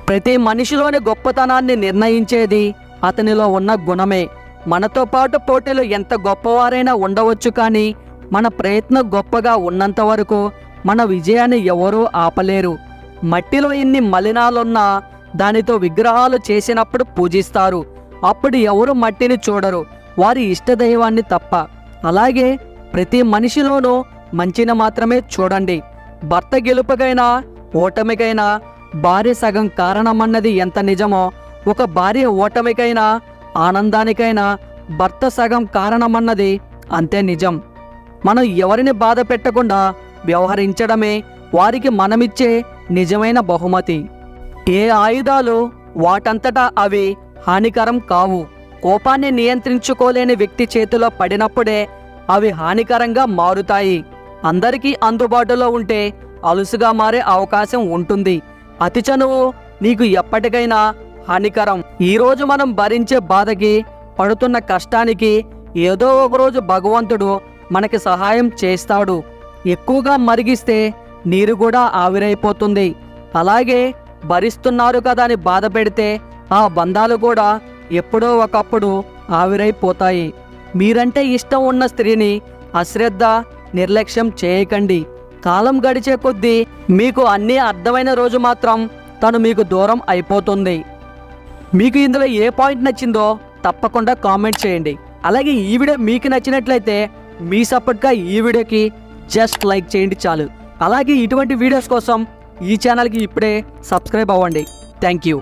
ప్రతి మనిషిలోని గొప్పతనాన్ని నిర్ణయించేది అతనిలో ఉన్న గుణమే. మనతో పాటు పోటీలో ఎంత గొప్పవారైనా ఉండవచ్చు, కానీ మన ప్రయత్నం గొప్పగా ఉన్నంత వరకు మన విజయాన్ని ఎవరూ ఆపలేరు. మట్టిలో ఇన్ని మలినాలున్నా దానితో విగ్రహాలు చేసినప్పుడు పూజిస్తారు. అప్పుడు ఎవరు మట్టిని చూడరు, వారి ఇష్టదైవాన్ని తప్ప. అలాగే ప్రతి మనిషిలోనూ మంచిని మాత్రమే చూడండి. భర్త గెలుపుకైనా ఓటమికైనా భార్య సగం కారణమన్నది ఎంత నిజమో, ఒక భార్య ఓటమికైనా ఆనందానికైనా భర్త సగం కారణమన్నది అంతే నిజం. మనం ఎవరిని బాధ పెట్టకుండా వ్యవహరించడమే వారికి మనమిచ్చే నిజమైన బహుమతి. ఏ ఆయుధాలు వాటంతటా అవి హానికరం కావు. కోపాన్ని నియంత్రించుకోలేని వ్యక్తి చేతిలో పడినప్పుడే అవి హానికరంగా మారుతాయి. అందరికీ అందుబాటులో ఉంటే అలుసుగా మారే అవకాశం ఉంటుంది. అతి చనువు నీకు ఎప్పటికైనా హానికరం. ఈరోజు మనం భరించే బాధకి, పడుతున్న కష్టానికి ఏదో ఒకరోజు భగవంతుడు మనకి సహాయం చేస్తాడు. ఎక్కువగా మరిగిస్తే నీరు కూడా ఆవిరైపోతుంది. అలాగే భరిస్తున్నారు కదా అని బాధ పెడితే ఆ బంధాలు కూడా ఎప్పుడో ఒకప్పుడు ఆవిరైపోతాయి. మీరంటే ఇష్టం ఉన్న స్త్రీని అశ్రద్ధ, నిర్లక్ష్యం చేయకండి. కాలం గడిచే కొద్దీ మీకు అన్నీ అర్థమైన రోజు మాత్రం తను మీకు దూరం అయిపోతుంది. మీకు ఇందులో ఏ పాయింట్ నచ్చిందో తప్పకుండా కామెంట్ చేయండి. అలాగే ఈ వీడియో మీకు నచ్చినట్లయితే మీ సపోర్ట్గా ఈ వీడియోకి జస్ట్ లైక్ చేయండి చాలు. అలాగే ఇటువంటి వీడియోస్ కోసం ఈ ఛానల్కి ఇప్పుడే సబ్స్క్రైబ్ అవ్వండి. Thank you.